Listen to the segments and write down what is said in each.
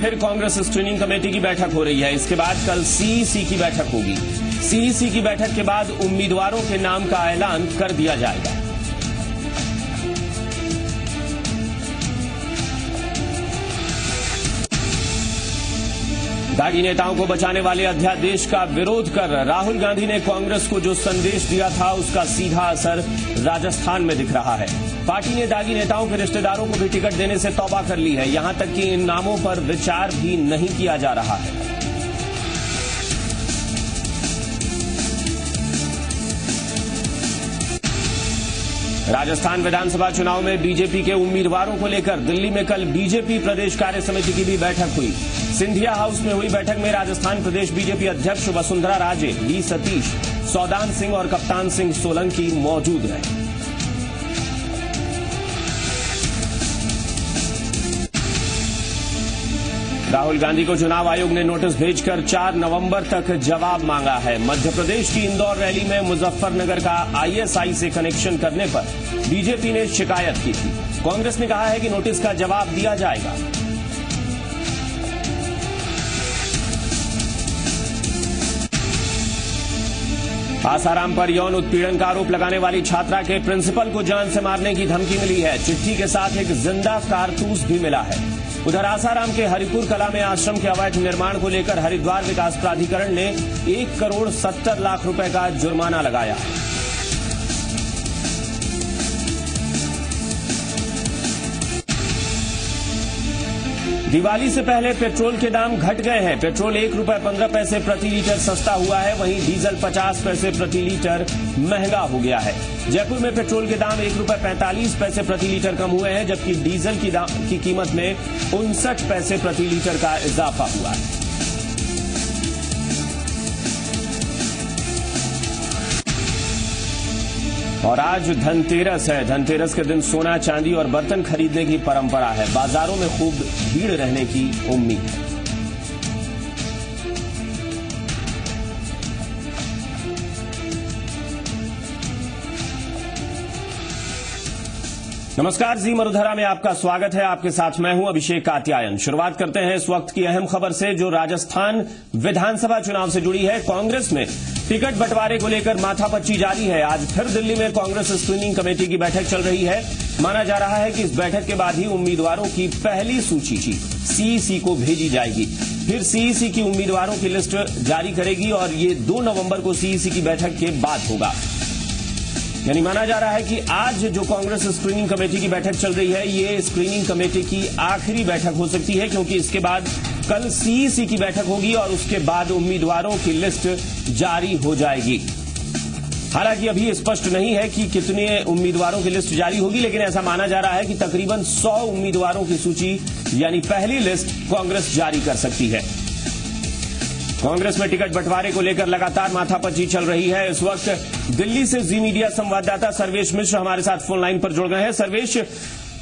फिर Congress screening committee की बैठक हो रही है। इसके बाद कल सीईसी की बैठक होगी। सीईसी की बैठक के बाद उम्मीदवारों के नाम का ऐलान कर दिया जाएगा। दागी नेताओं को बचाने वाले अध्यादेश का विरोध कर राहुल गांधी ने कांग्रेस को जो संदेश दिया था उसका सीधा असर राजस्थान में दिख रहा है। पार्टी ने दागी नेताओं के रिश्तेदारों को भी टिकट देने से तौबा कर ली है। यहां तक कि इन नामों पर विचार भी नहीं किया जा रहा है। राजस्थान विधानसभा चुनाव में बीजेपी के उम्मीदवारों को लेकर दिल्ली में कल बीजेपी प्रदेश कार्य समिति की भी बैठक हुई। सिंधिया हाउस में हुई बैठक में राजस्थान प्रदेश बीजेपी अध्यक्ष वसुंधरा राजे, बी सतीश, सौदान सिंह और कप्तान सिंह सोलंकी मौजूद रहे। राहुल गांधी को चुनाव आयोग ने नोटिस भेजकर 4 नवंबर तक जवाब मांगा है। मध्य प्रदेश की इंदौर रैली में मुजफ्फरनगर का आईएसआई से कनेक्शन करने पर बीजेपी ने शिकायत की थी। कांग्रेस ने कहा है कि नोटिस का जवाब दिया जाएगा। आसाराम पर यौन उत्पीड़न का आरोप लगाने वाली छात्रा के प्रिंसिपल को जान से मारने की धमकी मिली है। चिट्ठी के साथ एक जिंदा कारतूस भी मिला है। उधर आसाराम के हरिपुर कला में आश्रम के अवैध निर्माण को लेकर हरिद्वार विकास प्राधिकरण ने 1 करोड़ 70 लाख रुपए का जुर्माना लगाया। दिवाली से पहले पेट्रोल के दाम घट गए हैं। पेट्रोल 1 रुपए 15 पैसे प्रति लीटर सस्ता हुआ है, वहीं डीजल 50 पैसे प्रति लीटर महंगा हो गया है। जयपुर में पेट्रोल के दाम 1 रुपए 45 पैसे प्रति लीटर कम हुए हैं, जबकि डीजल की कीमत में 59 पैसे प्रति लीटर का इजाफा हुआ है। और आज धनतेरस है। धनतेरस के दिन सोना, चांदी और बर्तन खरीदने की परंपरा है। बाजारों में खूब भीड़ रहने की उम्मीद है। नमस्कार, जी मरुधरा में आपका स्वागत है। आपके साथ मैं हूं अभिषेक कात्यायन। शुरुआत करते हैं इस वक्त की अहम खबर से, जो राजस्थान विधानसभा चुनाव से जुड़ी है। कांग्रेस में टिकट बंटवारे को लेकर माथापच्ची जारी है। आज फिर दिल्ली में कांग्रेस स्क्रीनिंग कमेटी की बैठक चल रही है। माना जा रहा है कि इस बैठक के बाद ही उम्मीदवारों की पहली सूची सीईसी को भेजी जाएगी। फिर सीईसी की उम्मीदवारों की लिस्ट जारी करेगी और ये 2 नवंबर को सीईसी की बैठक के बाद होगा। यानी माना जा रहा है कि आज जो कांग्रेस स्क्रीनिंग कमेटी की बैठक चल रही है, ये स्क्रीनिंग कमेटी की आखिरी बैठक हो सकती है, क्योंकि इसके बाद कल सीईसी की बैठक होगी और उसके बाद उम्मीदवारों की लिस्ट जारी हो जाएगी। हालांकि अभी स्पष्ट नहीं है कि कितने उम्मीदवारों की लिस्ट जारी होगी, लेकिन ऐसा माना जा रहा है कि तकरीबन 100 उम्मीदवारों की सूची यानी पहली लिस्ट कांग्रेस जारी कर सकती है। कांग्रेस में टिकट बंटवारे को लेकर लगातार माथापच्ची चल रही है। इस वक्त दिल्ली से जी मीडिया संवाददाता सर्वेश मिश्र हमारे साथ फोन लाइन पर जुड़ गए हैं। सर्वेश,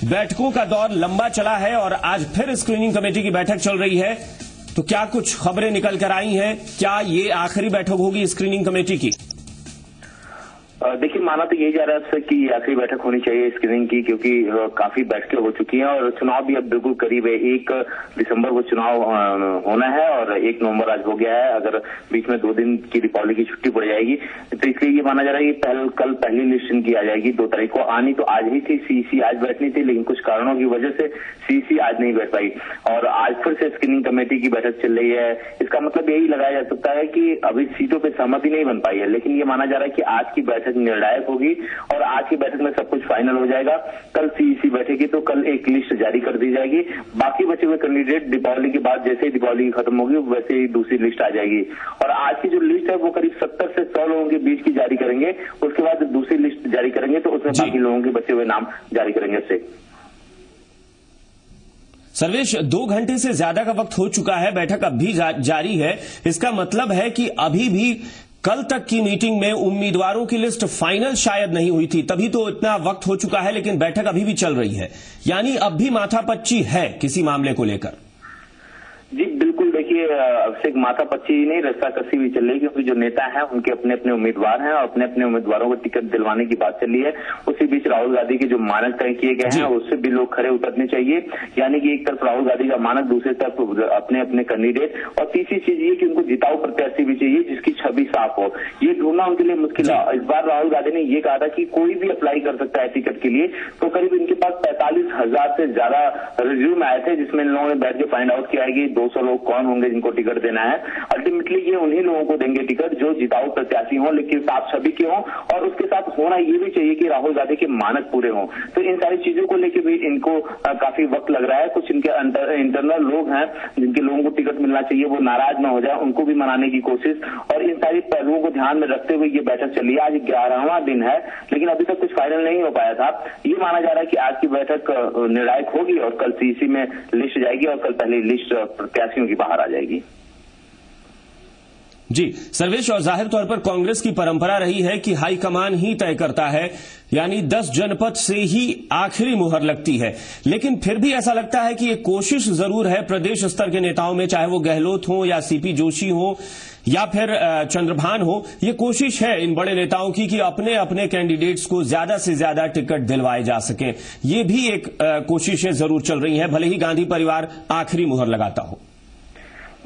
बैठकों का दौर लंबा चला है और आज फिर स्क्रीनिंग कमेटी की बैठक चल रही है, तो क्या कुछ खबरें निकल कर आई हैं? क्या ये आखिरी बैठक होगी स्क्रीनिंग कमेटी की? देखिए, माना तो यही जा रहा है कि आखिरी बैठक होनी चाहिए स्क्रीनिंग की, क्योंकि काफी बैठकें हो चुकी हैं और चुनाव भी अब बिल्कुल करीब है। 1 दिसंबर को चुनाव होना है और 1 नवंबर आज हो गया है। अगर बीच में 2 दिन की दीपावली की छुट्टी पड़ जाएगी तो इसलिए ये माना जा रहा है कि कल पहली लिस्ट इनकी आ जाएगी। 2 तारीख को आनी तो आज ही थी, सीईसी आज बैठनी थी, लेकिन कुछ कारणों की वजह से सीईसी आज नहीं बैठ पाई और आज फिर से स्क्रीनिंग कमेटी की बैठक चल रही है। इसका मतलब यही लगाया जा सकता है कि अभी सीटों पर सहमति नहीं बन पाई है, लेकिन ये माना जा रहा है कि आज की बैठक निर्णायक होगी और आज की बैठक में सब कुछ फाइनल हो जाएगा। कल सीईसी बैठेगी तो कल एक लिस्ट जारी कर दी जाएगी। बाकी बचे हुए कैंडिडेट दीपावली के बाद, जैसे ही दीपावली खत्म होगी वैसे ही दूसरी लिस्ट आ जाएगी और आज की जो लिस्ट है वो करीब 70 से 100 लोगों के बीच की जारी करेंगे। उसके बाद दूसरी लिस्ट जारी करेंगे तो उसमें बाकी लोगों के बचे हुए नाम जारी करेंगे। उससे सर्वेश, 2 घंटे से ज्यादा का वक्त हो चुका है, बैठक अब भी जारी है। इसका मतलब है कि अभी भी कल तक की मीटिंग में उम्मीदवारों की लिस्ट फाइनल शायद नहीं हुई थी, तभी तो इतना वक्त हो चुका है, लेकिन बैठक अभी भी चल रही है। यानी अब भी माथापच्ची है किसी मामले को लेकर। जी बिल्कुल बिल्कुल देखिए अभिषेक माथापच्ची नहीं रस्सा कसी भी चल रही, क्योंकि जो नेता हैं उनके अपने अपने उम्मीदवार हैं और अपने अपने उम्मीदवारों को टिकट दिलवाने की बात चल रही है। उसी बीच राहुल गांधी के जो मानक तय किए गए हैं उससे भी लोग खरे उतरने चाहिए, यानी कि एक तरफ राहुल गांधी का मानक, दूसरी तरफ अपने अपने कैंडिडेट, और तीसरी चीज ये कि उनको जिताऊ प्रत्याशी भी चाहिए जिसकी छवि साफ हो। ये ढूंढना उनके लिए मुश्किल है। इस बार राहुल गांधी ने ये कहा था कि कोई भी अप्लाई कर सकता है टिकट के लिए, तो करीब इनके पास 45,000 से ज्यादा रिज्यूम आए थे, जिसमें इन लोगों ने बैठ के फाइंड आउट किया है कि 200 लोग कौन होंगे जिनको टिकट देना है। अल्टीमेटली ये उन्हीं लोगों को देंगे टिकट जो जिताऊ प्रत्याशी हों, लेकिन साफ छवि के हों, और उसके साथ होना ये भी चाहिए कि राहुल गांधी के मानक पूरे हों। तो इन सारी चीजों को लेकर भी इनको काफी वक्त लग रहा है। कुछ इनके इंटरनल लोग हैं जिनके लोगों को टिकट मिलना चाहिए, वो नाराज ना हो जाए, उनको भी मनाने की कोशिश, और इन सारी पहलुओं को ध्यान में रखते हुए ये बैठक चली है। आज 11वां दिन है, लेकिन अभी तक कुछ फाइनल नहीं हो पाया था। ये माना जा रहा है कि आज की बैठक निर्णायक होगी और कल सीईसी में लिस्ट जाएगी और कल पहले लिस्ट प्रत्याशियों की बाहर आ जाएगी। जी सर्वेश, और जाहिर तौर पर कांग्रेस की परंपरा रही है कि हाईकमान ही तय करता है, यानी 10 जनपद से ही आखिरी मुहर लगती है। लेकिन फिर भी ऐसा लगता है कि एक कोशिश जरूर है प्रदेश स्तर के नेताओं में, चाहे वो गहलोत हो या सीपी जोशी हो या फिर चंद्रभान हो, ये कोशिश है इन बड़े नेताओं की कि अपने अपने कैंडिडेट्स को ज्यादा से ज्यादा टिकट दिलवाए जा सकें। ये भी एक कोशिशें जरूर चल रही हैं, भले ही गांधी परिवार आखिरी मुहर लगाता हो।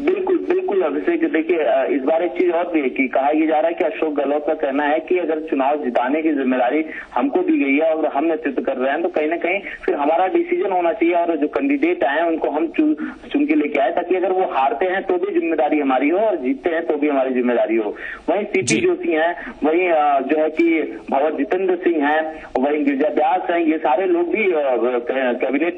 बिल्कुल बिल्कुल अभिषेक, देखिए इस बार एक चीज और भी है कि कहा यह जा रहा है कि अशोक गहलोत का कहना है कि अगर चुनाव जिताने की जिम्मेदारी हमको दी गई है और हम नेतृत्व कर रहे हैं, तो कहीं ना कहीं फिर हमारा डिसीजन होना चाहिए और जो कैंडिडेट आए उनको हम चुन के लेके आए, ताकि अगर वो हारते हैं तो भी जिम्मेदारी हमारी हो और जीतते हैं तो भी हमारी जिम्मेदारी हो। वहीं सीपी जोशी हैं, वहीं जो है कि भंवर जितेंद्र सिंह हैं, वहीं गिरिजा व्यास हैं, ये सारे लोग भी कैबिनेट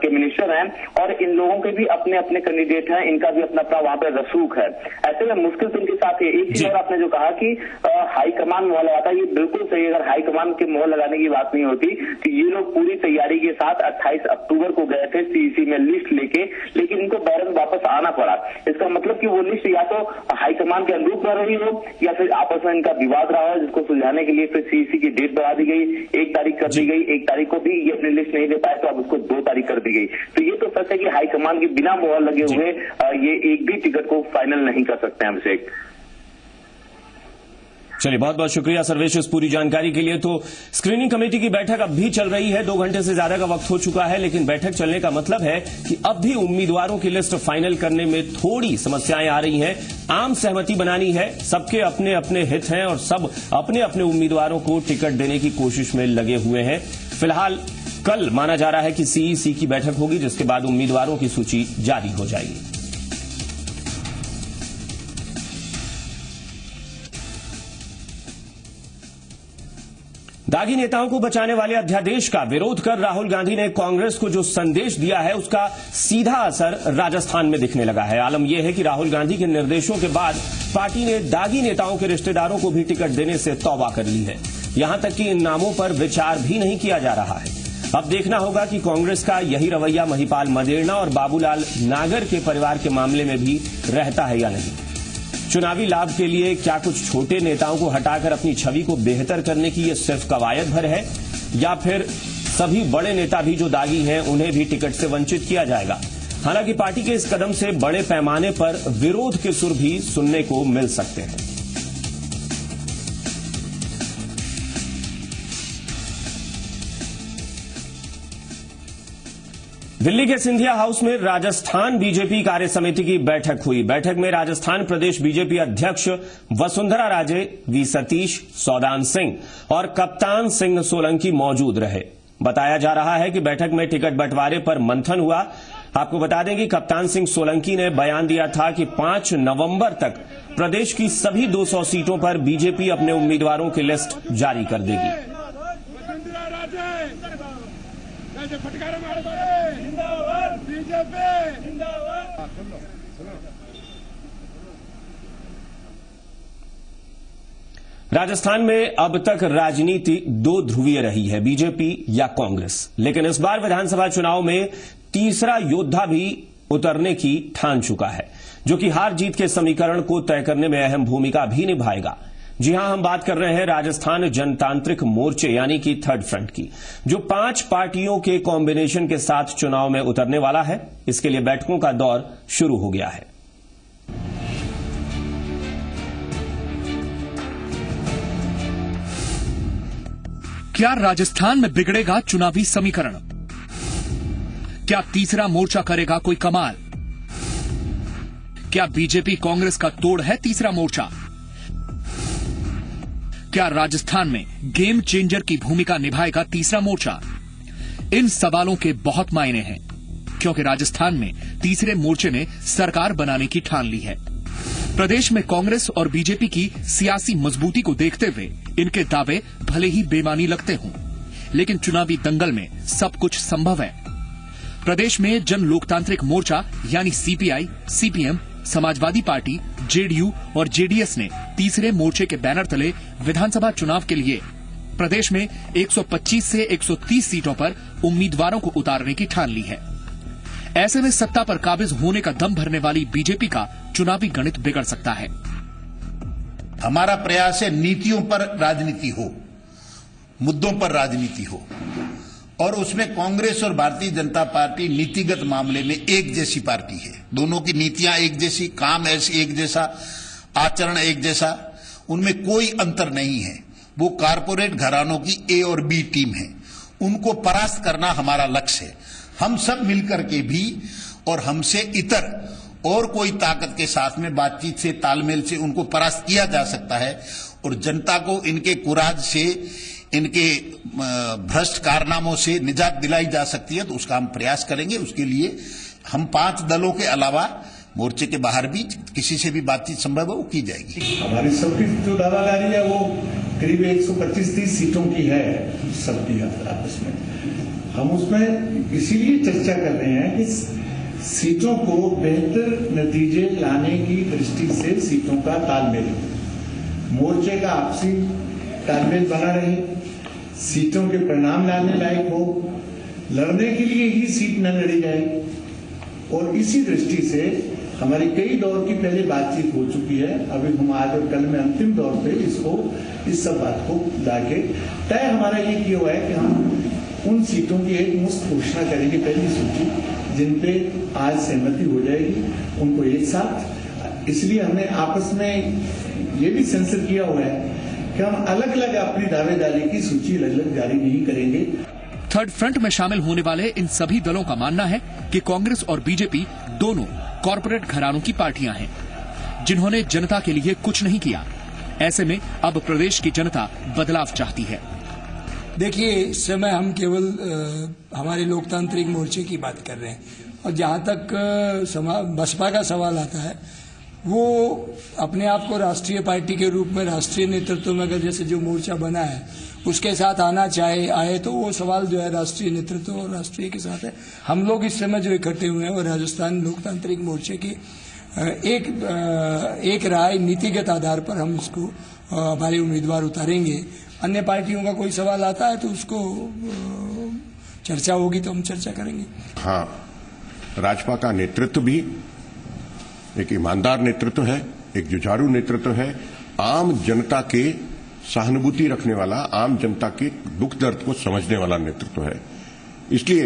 के मिनिस्टर हैं और इन लोगों के भी अपने अपने कैंडिडेट हैं, इनका भी अपना अपना वहां पर रसूख है। ऐसे में मुश्किल तो इनके साथ है। एक चीज और आपने जो कहा कि हाईकमान मोहर लगाता है, ये बिल्कुल सही। अगर हाईकमान के मोहर लगाने की बात नहीं होती कि ये लोग पूरी तैयारी के साथ 28 अक्टूबर को गए थे सीईसी में लिस्ट लेके, लेकिन इनको बैरन वापस आना पड़ा। इसका मतलब कि वो लिस्ट या तो हाईकमान के अनुरूप न रही हो या फिर आपस में इनका विवाद रहा हो, जिसको सुलझाने के लिए फिर सीईसी की डेट बढ़ा दी गई, 1 तारीख कर दी गई। 1 तारीख को भी ये अपनी लिस्ट नहीं दे पाए तो अब उसको 2 तारीख कर दी गई। तो ये तो सच है कि हाईकमान के बिना मोहर लगे हुए ये एक भी टिकट को फाइनल नहीं कर सकते हैं अभिषेक। चलिए, बहुत बहुत शुक्रिया सर्वेश इस पूरी जानकारी के लिए। तो स्क्रीनिंग कमेटी की बैठक अब भी चल रही है, 2 घंटे से ज्यादा का वक्त हो चुका है, लेकिन बैठक चलने का मतलब है कि अब भी उम्मीदवारों की लिस्ट फाइनल करने में थोड़ी समस्याएं आ रही हैं। आम सहमति बनानी है, सबके अपने अपने हित हैं और सब अपने अपने उम्मीदवारों को टिकट देने की कोशिश में लगे हुए हैं। फिलहाल कल माना जा रहा है कि सीईसी की बैठक होगी, जिसके बाद उम्मीदवारों की सूची जारी हो जाएगी। दागी नेताओं को बचाने वाले अध्यादेश का विरोध कर राहुल गांधी ने कांग्रेस को जो संदेश दिया है, उसका सीधा असर राजस्थान में दिखने लगा है। आलम यह है कि राहुल गांधी के निर्देशों के बाद पार्टी ने दागी नेताओं के रिश्तेदारों को भी टिकट देने से तौबा कर ली है। यहां तक कि इन नामों पर विचार भी नहीं किया जा रहा है। अब देखना होगा कि कांग्रेस का यही रवैया महिपाल मदेरणा और बाबूलाल नागर के परिवार के मामले में भी रहता है या नहीं। चुनावी लाभ के लिए क्या कुछ छोटे नेताओं को हटाकर अपनी छवि को बेहतर करने की ये सिर्फ कवायद भर है, या फिर सभी बड़े नेता भी जो दागी हैं उन्हें भी टिकट से वंचित किया जाएगा? हालांकि पार्टी के इस कदम से बड़े पैमाने पर विरोध के सुर भी सुनने को मिल सकते हैं। दिल्ली के सिंधिया हाउस में राजस्थान बीजेपी कार्य समिति की बैठक हुई। बैठक में राजस्थान प्रदेश बीजेपी अध्यक्ष वसुंधरा राजे, वी सतीश, सौदान सिंह और कप्तान सिंह सोलंकी मौजूद रहे। बताया जा रहा है कि बैठक में टिकट बंटवारे पर मंथन हुआ। आपको बता दें कि कप्तान सिंह सोलंकी ने बयान दिया था कि 5 नवंबर तक प्रदेश की सभी 200 सीटों पर बीजेपी अपने उम्मीदवारों की लिस्ट जारी कर देगी। राजस्थान में अब तक राजनीति 2 ध्रुवीय रही है, बीजेपी या कांग्रेस। लेकिन इस बार विधानसभा चुनाव में तीसरा योद्धा भी उतरने की ठान चुका है, जो कि हार जीत के समीकरण को तय करने में अहम भूमिका भी निभाएगा। जी हां, हम बात कर रहे हैं राजस्थान जनतांत्रिक मोर्चे यानी कि थर्ड फ्रंट की, जो 5 पार्टियों के कॉम्बिनेशन के साथ चुनाव में उतरने वाला है। इसके लिए बैठकों का दौर शुरू हो गया है। क्या राजस्थान में बिगड़ेगा चुनावी समीकरण? क्या तीसरा मोर्चा करेगा कोई कमाल? क्या बीजेपी कांग्रेस का तोड़ है तीसरा मोर्चा? क्या राजस्थान में गेम चेंजर की भूमिका निभाएगा तीसरा मोर्चा? इन सवालों के बहुत मायने हैं, क्योंकि राजस्थान में तीसरे मोर्चे ने सरकार बनाने की ठान ली है। प्रदेश में कांग्रेस और बीजेपी की सियासी मजबूती को देखते हुए इनके दावे भले ही बेमानी लगते हों, लेकिन चुनावी दंगल में सब कुछ संभव है। प्रदेश में जन लोकतांत्रिक मोर्चा यानी CPI, CPM, Samajwadi party, JDU और जेडीएस ने तीसरे मोर्चे के बैनर तले विधानसभा चुनाव के लिए प्रदेश में 125 से 130 सीटों पर उम्मीदवारों को उतारने की ठान ली है। ऐसे में सत्ता पर काबिज होने का दम भरने वाली बीजेपी का चुनावी गणित बिगड़ सकता है। हमारा प्रयास है नीतियों पर राजनीति हो, मुद्दों पर राजनीति हो, और उसमें कांग्रेस और भारतीय जनता पार्टी नीतिगत मामले में एक जैसी पार्टी है। दोनों की नीतियां एक जैसी, काम ऐसे एक जैसा, आचरण एक जैसा, उनमें कोई अंतर नहीं है। वो कारपोरेट घरानों की ए और बी टीम है। उनको परास्त करना हमारा लक्ष्य है। हम सब मिलकर के भी और हमसे इतर और कोई ताकत के साथ में बातचीत से, तालमेल से उनको परास्त किया जा सकता है, और जनता को इनके कुराज से, इनके भ्रष्ट कारनामों से निजात दिलाई जा सकती है। तो उसका हम प्रयास करेंगे। उसके लिए हम 5 दलों के अलावा मोर्चे के बाहर भी किसी से भी बातचीत संभव है वो की जाएगी। हमारी सबकी जो दावादारी है वो करीब 125-30 सीटों की है सबकी आपस में। हम उसमें इसीलिए चर्चा कर रहे हैं कि सीटों को बेहतर नतीजे लाने की दृष्टि से सीटों का तालमेल, मोर्चे का आपसी तालमेल बना रहे, सीटों के परिणाम लाने लायक हो, लड़ने के लिए ही सीट न लड़ी जाए। और इसी दृष्टि से हमारी कई दौर की पहले बातचीत हो चुकी है। अभी हम आज और कल में अंतिम दौर पे इस सब बात को लाके तय हमारा ये किया हुआ है कि हम उन सीटों की एक मुश्त घोषणा करेंगे, पहली सूची, जिन पे आज सहमति हो जाएगी उनको एक साथ। इसलिए हमने आपस में ये भी सेंसर किया हुआ है कि हम अलग अलग अपनी दावेदारी की सूची अलग अलग जारी नहीं करेंगे। थर्ड फ्रंट में शामिल होने वाले इन सभी दलों का मानना है कि कांग्रेस और बीजेपी दोनों कॉरपोरेट घरानों की पार्टियां हैं, जिन्होंने जनता के लिए कुछ नहीं किया। ऐसे में अब प्रदेश की जनता बदलाव चाहती है। देखिए, इस समय हम केवल हमारे लोकतांत्रिक मोर्चे की बात कर रहे हैं, और जहां तक बसपा का सवाल आता है, वो अपने आप को राष्ट्रीय पार्टी के रूप में, राष्ट्रीय नेतृत्व में अगर जैसे जो मोर्चा बना है उसके साथ आना आए तो वो सवाल जो है राष्ट्रीय नेतृत्व और राष्ट्रीय के साथ है। हम लोग इस समय जो इकट्ठे हुए हैं वो राजस्थान लोकतांत्रिक मोर्चे की एक राय नीतिगत आधार पर हम इसको हमारे उम्मीदवार उतारेंगे। अन्य पार्टियों का कोई सवाल आता है तो उसको चर्चा होगी तो हम चर्चा करेंगे। हाँ, राजपा का नेतृत्व भी एक ईमानदार नेतृत्व है, एक जुझारू नेतृत्व है, आम जनता के सहानुभूति रखने वाला, आम जनता के दुख दर्द को समझने वाला नेतृत्व है। इसलिए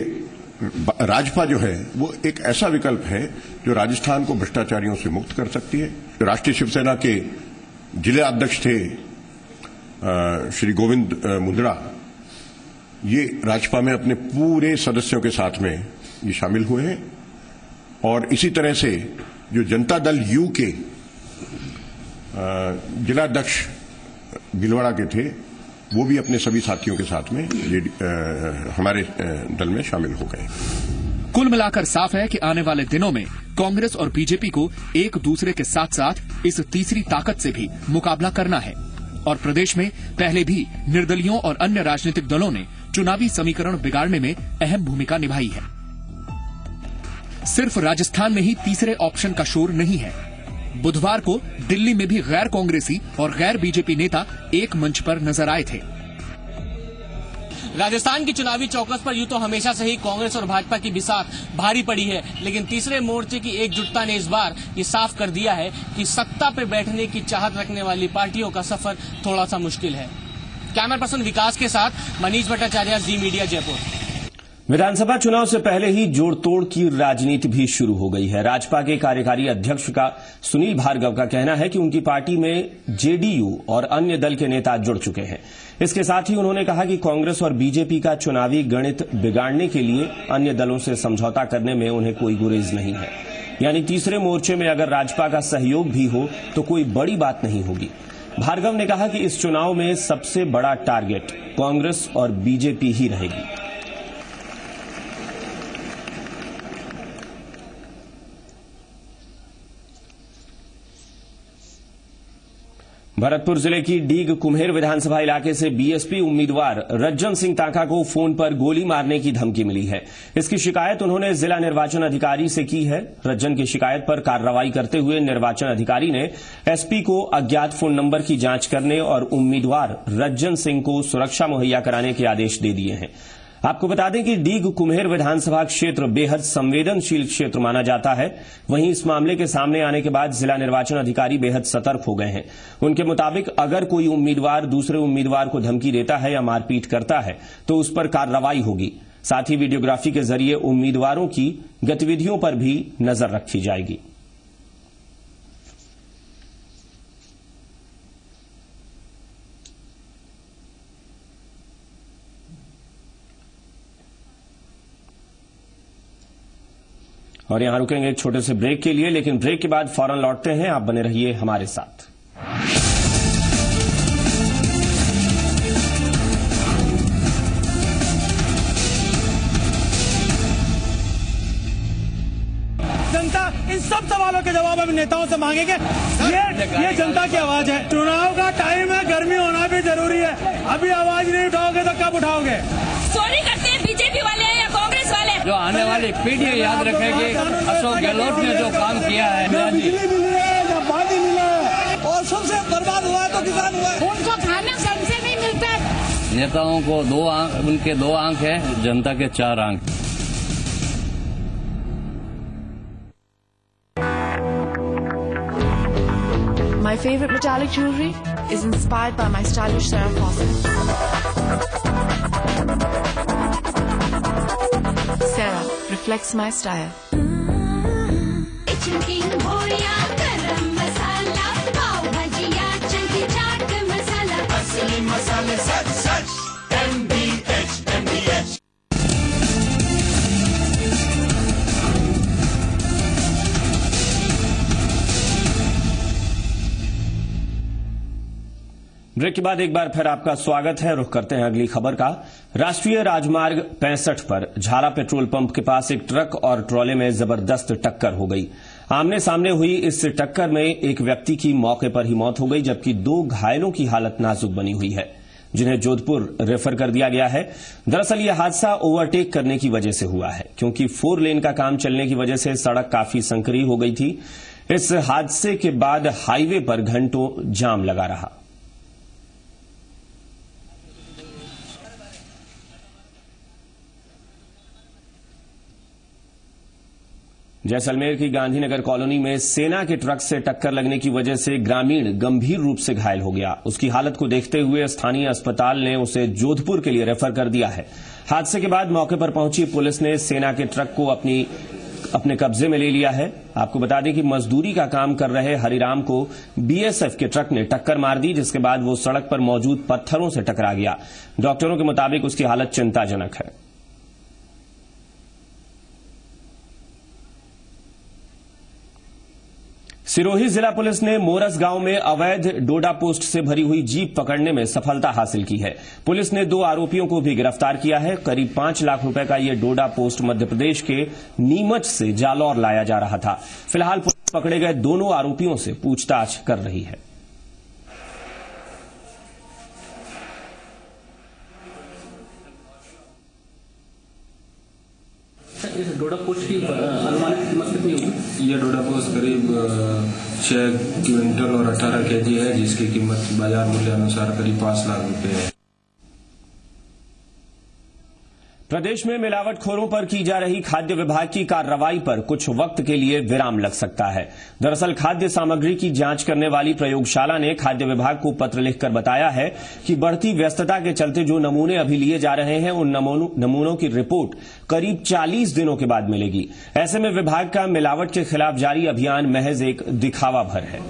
राजपा जो है वो एक ऐसा विकल्प है जो राजस्थान को भ्रष्टाचारियों से मुक्त कर सकती है। राष्ट्रीय शिवसेना के जिला अध्यक्ष थे श्री गोविंद मुंद्रा, ये राजपा में अपने पूरे सदस्यों के साथ में ये शामिल हुए हैं। और इसी तरह से जो जनता दल यू के जिला अध्यक्ष भिलवाड़ा के थे, वो भी अपने सभी साथियों के साथ में हमारे दल में शामिल हो गए। कुल मिलाकर साफ है कि आने वाले दिनों में कांग्रेस और बीजेपी को एक दूसरे के साथ साथ इस तीसरी ताकत से भी मुकाबला करना है। और प्रदेश में पहले भी निर्दलियों और अन्य राजनीतिक दलों ने चुनावी समीकरण बिगाड़ने में अहम भूमिका निभाई है। सिर्फ राजस्थान में ही तीसरे ऑप्शन का शोर नहीं है। बुधवार को दिल्ली में भी गैर कांग्रेसी और गैर बीजेपी नेता एक मंच पर नजर आए थे। राजस्थान की चुनावी चौकस पर यूं तो हमेशा से ही कांग्रेस और भाजपा की बिसात भारी पड़ी है, लेकिन तीसरे मोर्चे की एकजुटता ने इस बार ये साफ कर दिया है कि सत्ता पर बैठने की चाहत रखने वाली पार्टियों का सफर थोड़ा सा मुश्किल है। कैमरा पर्सन विकास के साथ मनीष भट्टाचार्य, जी मीडिया, जयपुर। विधानसभा चुनाव से पहले ही जोड़ तोड़ की राजनीति भी शुरू हो गई है। राजपा के कार्यकारी अध्यक्ष का सुनील भार्गव का कहना है कि उनकी पार्टी में जेडीयू और अन्य दल के नेता जुड़ चुके हैं। इसके साथ ही उन्होंने कहा कि कांग्रेस और बीजेपी का चुनावी गणित बिगाड़ने के लिए अन्य दलों से समझौता करने में उन्हें कोई गुरेज नहीं है। यानी तीसरे मोर्चे में अगर राजपा का सहयोग भी हो तो कोई बड़ी बात नहीं होगी। भार्गव ने कहा कि इस चुनाव में सबसे बड़ा टारगेट कांग्रेस और बीजेपी ही रहेगी। भरतपुर जिले की डीग कुम्हेर विधानसभा इलाके से बीएसपी उम्मीदवार रज्जन सिंह ताका को फोन पर गोली मारने की धमकी मिली है। इसकी शिकायत उन्होंने जिला निर्वाचन अधिकारी से की है। रज्जन की शिकायत पर कार्रवाई करते हुए निर्वाचन अधिकारी ने एसपी को अज्ञात फोन नंबर की जांच करने और उम्मीदवार रज्जन सिंह को सुरक्षा मुहैया कराने के आदेश दे दिए हैं। आपको बता दें कि डीग कुम्हेर विधानसभा क्षेत्र बेहद संवेदनशील क्षेत्र माना जाता है। वहीं इस मामले के सामने आने के बाद जिला निर्वाचन अधिकारी बेहद सतर्क हो गए हैं। उनके मुताबिक अगर कोई उम्मीदवार दूसरे उम्मीदवार को धमकी देता है या मारपीट करता है तो उस पर कार्रवाई होगी। साथ ही वीडियोग्राफी के जरिए उम्मीदवारों की गतिविधियों पर भी नजर रखी जाएगी। और यहां रुकेंगे एक छोटे से ब्रेक के लिए, लेकिन ब्रेक के बाद फौरन लौटते हैं। आप बने रहिए हमारे साथ। जनता इन सब सवालों के जवाब अब नेताओं से मांगेंगे। ये जनता की आवाज है। चुनाव का टाइम है, गर्मी होना भी जरूरी है। अभी आवाज नहीं उठाओगे तो कब उठाओगे? चोरी करते हैं बीजेपी वाले या कांग्रेस वाले। जो आने वाली पीढ़ी याद रखेगी अशोक गहलोत ने जो काम किया है, बिजली मिली है या पानी मिला है, और सबसे बर्बाद हुआ है तो किसान हुआ है। उनको खाना ढंग से नहीं मिलता। नेताओं को उनके 2 आंख है, जनता के 4 आंख। My favorite metallic jewelry is inspired by my stylish Sarah Fawcett. Sarah reflects my style. Break के बाद एक बार फिर आपका स्वागत है। रुख करते हैं अगली खबर का। राष्ट्रीय राजमार्ग 65 पर झाला पेट्रोल पंप के पास एक ट्रक और ट्रॉले में जबरदस्त टक्कर हो गई। आमने सामने हुई इस टक्कर में एक व्यक्ति की मौके पर ही मौत हो गई, जबकि 2 घायलों की हालत नाजुक बनी हुई है, जिन्हें जोधपुर रेफर कर दिया गया है। दरअसल यह हादसा ओवरटेक करने की वजह से हुआ है, क्योंकि 4 लेन का काम चलने की वजह से सड़क काफी संकरी हो गई थी। इस हादसे के बाद हाईवे पर घंटों जाम लगा रहा। जैसलमेर की गांधीनगर कॉलोनी में सेना के ट्रक से टक्कर लगने की वजह से ग्रामीण गंभीर रूप से घायल हो गया। उसकी हालत को देखते हुए स्थानीय अस्पताल ने उसे जोधपुर के लिए रेफर कर दिया है। हादसे के बाद मौके पर पहुंची पुलिस ने सेना के ट्रक को अपने कब्जे में ले लिया है। आपको बता दें कि मजदूरी का काम कर रहे हरिराम को बीएसएफ के ट्रक ने टक्कर मार दी, जिसके बाद वो सड़क पर मौजूद पत्थरों से टकरा गया। डॉक्टरों के मुताबिक उसकी हालत चिंताजनक है। सिरोही जिला पुलिस ने मोरस गांव में अवैध डोडा पोस्ट से भरी हुई जीप पकड़ने में सफलता हासिल की है। पुलिस ने 2 आरोपियों को भी गिरफ्तार किया है। करीब 5 लाख रुपए का यह डोडा पोस्ट मध्य प्रदेश के नीमच से जालौर लाया जा रहा था। फिलहाल पुलिस पकड़े गए दोनों आरोपियों से पूछताछ कर रही है। इस डोडा पोस्ट की अनुमानित कीमत कितनी होगी? ये डोडा पोस्ट करीब 6 क्विंटल और 18 केजी है, जिसकी कीमत बाजार मूल्य अनुसार करीब 5 लाख रुपए है। प्रदेश में मिलावटखोरों पर की जा रही खाद्य विभाग की कार्रवाई पर कुछ वक्त के लिए विराम लग सकता है। दरअसल खाद्य सामग्री की जांच करने वाली प्रयोगशाला ने खाद्य विभाग को पत्र लिखकर बताया है कि बढ़ती व्यस्तता के चलते जो नमूने अभी लिए जा रहे हैं उन नमूनों की रिपोर्ट करीब 40 दिनों के बाद मिलेगी। ऐसे में विभाग का मिलावट के खिलाफ जारी अभियान महज एक दिखावा भर है।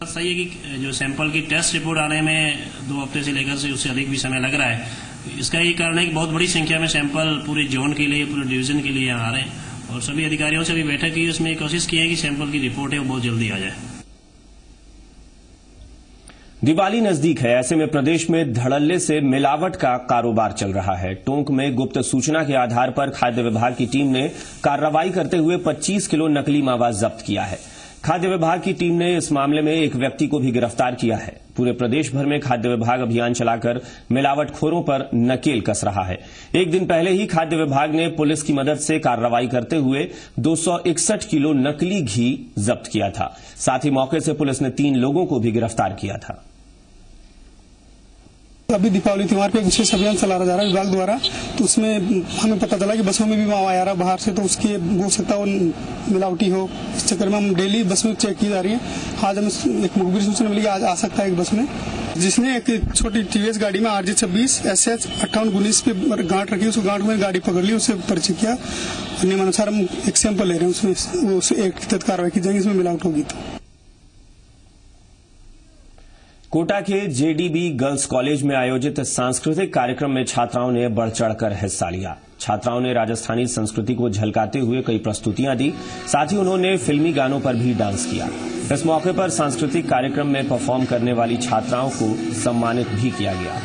सही है कि जो सैंपल की टेस्ट रिपोर्ट आने में 2 हफ्ते से लेकर से उससे अधिक भी समय लग रहा है। इसका ये कारण है कि बहुत बड़ी संख्या में सैंपल पूरे जोन के लिए, पूरे डिवीजन के लिए यहाँ आ रहे हैं और सभी अधिकारियों से भी बैठक की, उसमें कोशिश की है कि सैंपल की रिपोर्ट है वो बहुत जल्दी आ जाए। दिवाली नजदीक है, ऐसे में प्रदेश में धड़ल्ले से मिलावट का कारोबार चल रहा है। टोंक में गुप्त सूचना के आधार पर खाद्य विभाग की टीम ने कार्रवाई करते हुए 25 किलो नकली मावा जब्त किया है। खाद्य विभाग की टीम ने इस मामले में एक व्यक्ति को भी गिरफ्तार किया है। पूरे प्रदेश भर में खाद्य विभाग अभियान चलाकर मिलावटखोरों पर नकेल कस रहा है। एक दिन पहले ही खाद्य विभाग ने पुलिस की मदद से कार्रवाई करते हुए 261 किलो नकली घी जब्त किया था। साथ ही मौके से पुलिस ने 3 लोगों को भी गिरफ्तार किया था। अभी दीपावली त्योहार पे विशेष अभियान चला जा रहा है विभाग द्वारा, तो उसमें हमें पता चला कि बसों में भी मावा आ रहा बाहर से, तो उसकी हो सकता है मिलावटी हो। इस चक्कर में हम डेली बस में चेक की जा रही है। आज हमें एक मुखबिर सूचना मिली, आज आ सकता है एक बस में जिसने एक छोटी टीवीएस गाड़ी में RJ26 SH 5819 पे गांठ रखी, उसको गांठ में गाड़ी पकड़ ली, उससे परिचय किया। नियमानुसार हम एक सैंपल ले रहे हैं, उसमें उस एक तहत कार्रवाई की जाएगी, इसमें मिलावट होगी तो। कोटा के JDB गर्ल्स कॉलेज में आयोजित सांस्कृतिक कार्यक्रम में छात्राओं ने बढ़ चढ़कर हिस्सा लिया। छात्राओं ने राजस्थानी संस्कृति को झलकाते हुए कई प्रस्तुतियां दी, साथ ही उन्होंने फिल्मी गानों पर भी डांस किया। इस मौके पर सांस्कृतिक कार्यक्रम में परफॉर्म करने वाली छात्राओं को सम्मानित भी किया गया।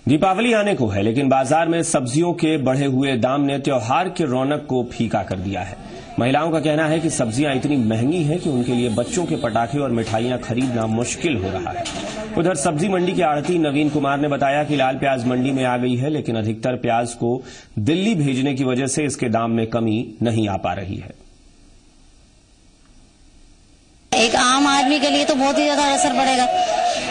दीपावली आने को है, लेकिन बाजार में सब्जियों के बढ़े हुए दाम ने त्योहार की रौनक को फीका कर दिया है। महिलाओं का कहना है कि सब्जियां इतनी महंगी हैं कि उनके लिए बच्चों के पटाखे और मिठाइयां खरीदना मुश्किल हो रहा है। उधर सब्जी मंडी के आढ़ती नवीन कुमार ने बताया कि लाल प्याज मंडी में आ गई है, लेकिन अधिकतर प्याज को दिल्ली भेजने की वजह से इसके दाम में कमी नहीं आ पा रही है। एक आम आदमी के लिए तो बहुत ही ज्यादा असर पड़ेगा।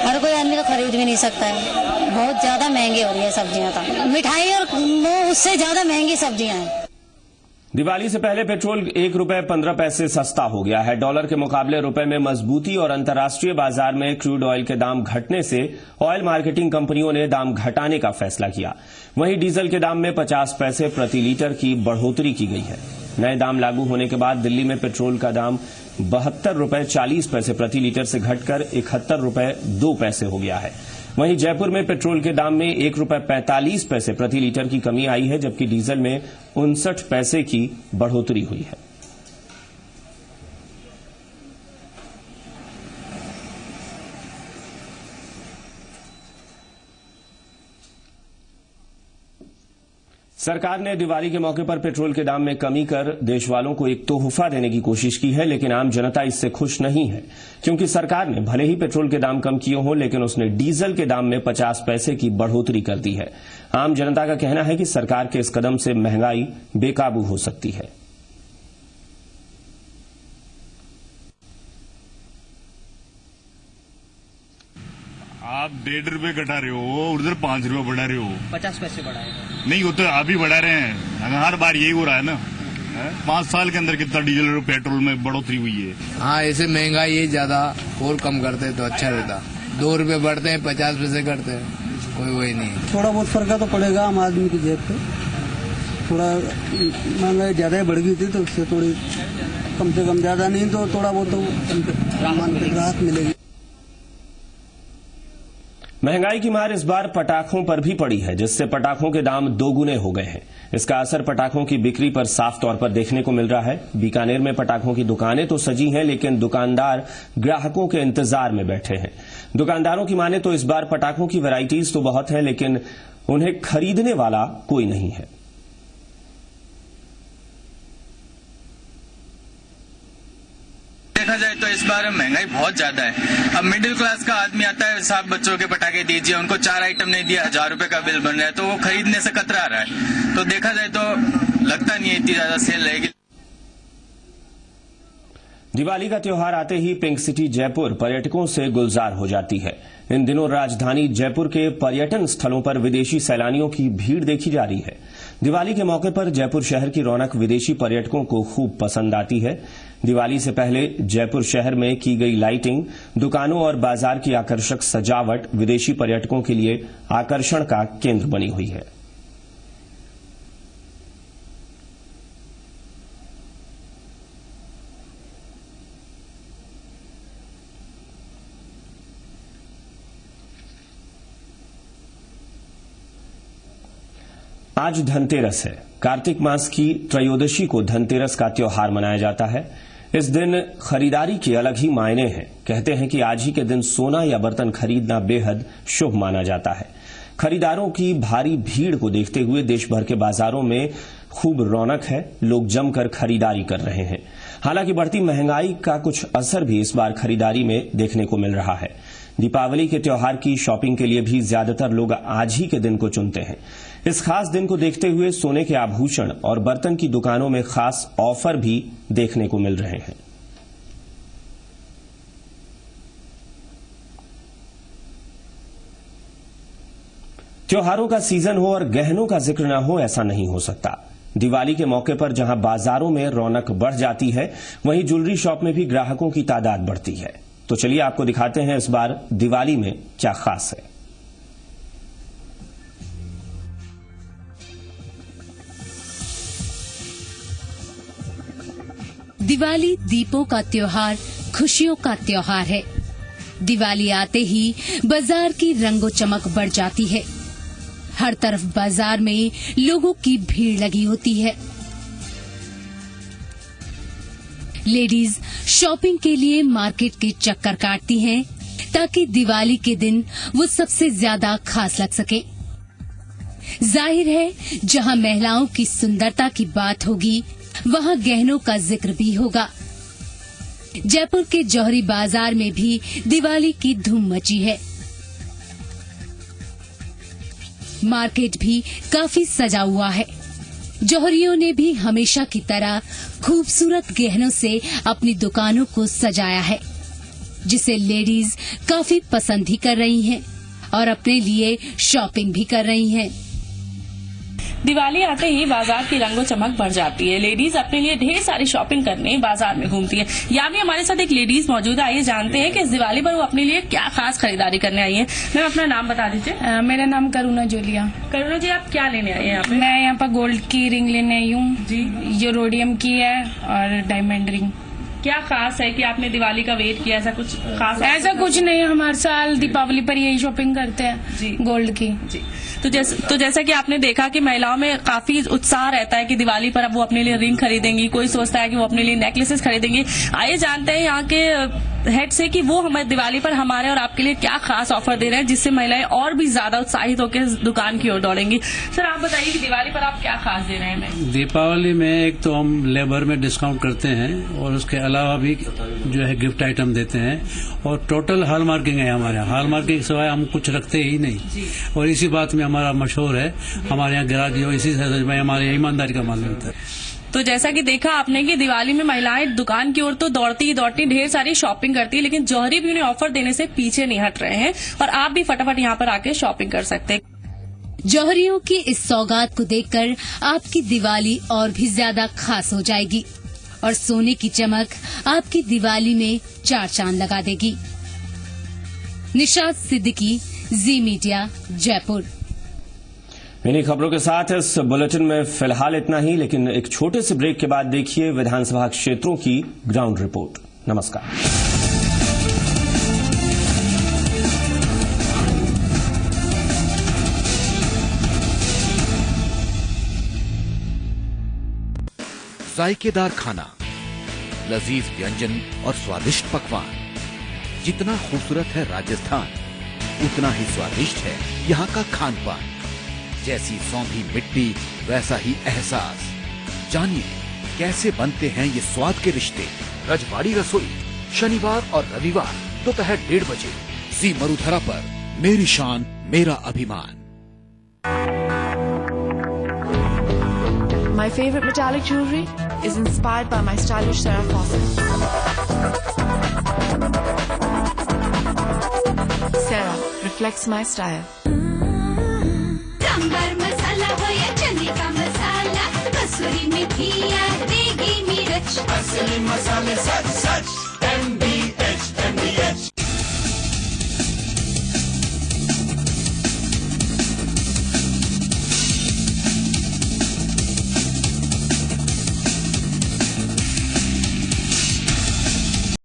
हर कोई आदमी तो खरीद भी नहीं सकता है, बहुत ज्यादा महंगी हो रही है सब्जियां। तो मिठाई और वो उससे ज्यादा महंगी सब्जियां हैं। दिवाली से पहले पेट्रोल 1 रुपए 15 पैसे सस्ता हो गया है। डॉलर के मुकाबले रुपए में मजबूती और अंतर्राष्ट्रीय बाजार में क्रूड ऑयल के दाम घटने से ऑयल मार्केटिंग कंपनियों ने दाम घटाने का फैसला किया। वहीं डीजल के दाम में 50 पैसे प्रति लीटर की बढ़ोतरी की गई है। नए दाम लागू होने के बाद दिल्ली में पेट्रोल का दाम 72 रुपए 40 पैसे प्रति लीटर से घटकर 71 रुपए 2 पैसे हो गया है। वहीं जयपुर में पेट्रोल के दाम में 1 रुपए 45 पैसे प्रति लीटर की कमी आई है, जबकि डीजल में 59 पैसे की बढ़ोतरी हुई है। सरकार ने दिवाली के मौके पर पेट्रोल के दाम में कमी कर देशवालों को एक तोहफा देने की कोशिश की है, लेकिन आम जनता इससे खुश नहीं है, क्योंकि सरकार ने भले ही पेट्रोल के दाम कम किए हों, लेकिन उसने डीजल के दाम में 50 पैसे की बढ़ोतरी कर दी है। आम जनता का कहना है कि सरकार के इस कदम से महंगाई बेकाबू हो सकती है। आप 1.5 रुपए घटा रहे हो, उधर 5 रुपए बढ़ा रहे हो। 50 पैसे बढ़ाए नहीं, वो तो आप ही बढ़ा रहे हैं। हर बार यही हो रहा है ना। 5 साल के अंदर कितना डीजल और पेट्रोल में बढ़ोतरी हुई है। हाँ, ऐसे महंगाई ये ज्यादा और कम करते तो अच्छा रहता। 2 रुपए बढ़ते हैं, 50 पैसे करते हैं, कोई वही नहीं। थोड़ा बहुत फर्क तो पड़ेगा आम आदमी की जेब पे। थोड़ा महंगाई ज्यादा ही बढ़ गई थी, तो उससे थोड़ी कम से कम, ज्यादा नहीं तो थोड़ा बहुत तो राहत मिलेगी। महंगाई की मार इस बार पटाखों पर भी पड़ी है, जिससे पटाखों के दाम दोगुने हो गए हैं। इसका असर पटाखों की बिक्री पर साफ तौर पर देखने को मिल रहा है। बीकानेर में पटाखों की दुकानें तो सजी हैं, लेकिन दुकानदार ग्राहकों के इंतजार में बैठे हैं। दुकानदारों की माने तो इस बार पटाखों की वैरायटीज तो बहुत है, लेकिन उन्हें खरीदने वाला कोई नहीं है। देखा जाए तो इस बार महंगाई बहुत ज्यादा है। अब मिडिल क्लास का आदमी आता है, साहब बच्चों के पटाखे दीजिए, उनको 4 आइटम नहीं दिया, 1000 रुपए का बिल बन रहा है, तो वो खरीदने से कतरा रहा है। तो देखा जाए तो लगता नहीं है इतनी ज्यादा सेल रहेगी। दिवाली का त्योहार आते ही पिंक सिटी जयपुर पर्यटकों से गुलजार हो जाती है। इन दिनों राजधानी जयपुर के पर्यटन स्थलों पर विदेशी सैलानियों की भीड़ देखी जा रही है। दिवाली के मौके पर जयपुर शहर की रौनक विदेशी पर्यटकों को खूब पसंद आती है। दिवाली से पहले जयपुर शहर में की गई लाइटिंग, दुकानों और बाजार की आकर्षक सजावट विदेशी पर्यटकों के लिए आकर्षण का केंद्र बनी हुई है। आज धनतेरस है। कार्तिक मास की त्रयोदशी को धनतेरस का त्योहार मनाया जाता है। इस दिन खरीदारी के अलग ही मायने हैं। कहते हैं कि आज ही के दिन सोना या बर्तन खरीदना बेहद शुभ माना जाता है। खरीदारों की भारी भीड़ को देखते हुए देश भर के बाजारों में खूब रौनक है। लोग जमकर खरीदारी कर रहे हैं। हालांकि बढ़ती महंगाई का कुछ असर भी इस बार खरीदारी में देखने को मिल रहा है। दीपावली के त्योहार की शॉपिंग के लिए भी ज्यादातर लोग आज ही के दिन को चुनते हैं। इस खास दिन को देखते हुए सोने के आभूषण और बर्तन की दुकानों में खास ऑफर भी देखने को मिल रहे हैं। त्योहारों का सीजन हो और गहनों का जिक्र न हो, ऐसा नहीं हो सकता। दिवाली के मौके पर जहां बाजारों में रौनक बढ़ जाती है, वहीं ज्वेलरी शॉप में भी ग्राहकों की तादाद बढ़ती है। तो चलिए आपको दिखाते हैं इस बार दिवाली में क्या खास है। दिवाली दीपों का त्योहार, खुशियों का त्योहार है। दिवाली आते ही बाजार की रंगो चमक बढ़ जाती है। हर तरफ बाजार में लोगों की भीड़ लगी होती है। लेडीज शॉपिंग के लिए मार्केट के चक्कर काटती हैं ताकि दिवाली के दिन वो सबसे ज्यादा खास लग सके। जाहिर है, जहां महिलाओं की सुंदरता की बात होगी, वहां गहनों का जिक्र भी होगा। जयपुर के जौहरी बाजार में भी दिवाली की धूम मची है। मार्केट भी काफी सजा हुआ है। जौहरियों ने भी हमेशा की तरह खूबसूरत गहनों से अपनी दुकानों को सजाया है, जिसे लेडीज काफी पसंद ही कर रही हैं और अपने लिए शॉपिंग भी कर रही हैं। दिवाली आते ही बाजार की रंगो चमक बढ़ जाती है। लेडीज अपने लिए ढेर सारी शॉपिंग करने बाजार में घूमती है। यहाँ भी हमारे साथ एक लेडीज मौजूद है। आइए जानते हैं कि इस दिवाली पर वो अपने लिए क्या खास खरीदारी करने आई है। मैम, अपना नाम बता दीजिए। मेरा नाम करुणा जोलिया। करुणा जी, आप क्या लेने आई हैं यहाँ पे? मैं यहाँ पर गोल्ड की रिंग लेने आई हूँ जी, जो रोडियम की है, और डायमंड रिंग। क्या खास है कि आपने दिवाली का वेट किया? ऐसा कुछ खास? ऐसा कुछ नहीं है, हमारे साल दीपावली पर यही शॉपिंग करते हैं जी, गोल्ड की जी। तो जैसा कि आपने देखा कि महिलाओं में काफी उत्साह रहता है कि दिवाली पर अब वो अपने लिए रिंग खरीदेंगी, कोई सोचता है कि वो अपने लिए नेकलेसेस खरीदेंगी। आइए जानते हैं यहाँ के हेड से कि वो हमारे दिवाली पर हमारे और आपके लिए क्या खास ऑफर दे रहे हैं, जिससे महिलाएं और भी ज्यादा उत्साहित होकर दुकान की ओर दौड़ेंगी। सर, आप बताइए कि दिवाली पर आप क्या खास दे रहे हैं हमें? दीपावली में एक तो हम लेबर में डिस्काउंट करते हैं और उसके अलावा भी जो है गिफ्ट आइटम देते हैं, और टोटल हॉल मार्किंग है हमारे यहाँ। हॉल मार्किंग सिवाय हम कुछ रखते ही नहीं, और इसी बात में हमारा मशहूर है। हमारे यहाँ ग्राहक जो इसी में हमारे ईमानदारी का माल मिलता है। तो जैसा कि देखा आपने कि दिवाली में महिलाएं दुकान की ओर तो दौड़ती ही दौड़ती ढेर सारी शॉपिंग करती है, लेकिन जौहरी भी उन्हें ऑफर देने से पीछे नहीं हट रहे हैं, और आप भी फटाफट यहाँ पर आके शॉपिंग कर सकते हैं। जौहरियों की इस सौगात को देखकर आपकी दिवाली और भी ज्यादा खास हो जाएगी, और सोने की चमक आपकी दिवाली में 4 चांद लगा देगी। निशात सिद्दीकी, जी मीडिया, जयपुर। इन्हीं खबरों के साथ इस बुलेटिन में फिलहाल इतना ही, लेकिन एक छोटे से ब्रेक के बाद देखिए विधानसभा क्षेत्रों की ग्राउंड रिपोर्ट। नमस्कार। जायकेदार खाना, लजीज व्यंजन और स्वादिष्ट पकवान। जितना खूबसूरत है राजस्थान, उतना ही स्वादिष्ट है यहाँ का खान पान। जैसी सौंधी मिट्टी, वैसा ही एहसास। जानिए कैसे बनते हैं ये स्वाद के रिश्ते। रजवाड़ी रसोई, शनिवार और रविवार दोपहर 1:30 बजे जी मरुधरा पर मेरी शान मेरा अभिमान। My favorite metallic jewelry is inspired by my stylish Sarah Fawcett. Sarah reflects my style. Sambar मसाला हो या चने का मसाला, कसूरी मेथी या देगी मिर्च, असली मसाले सच सच।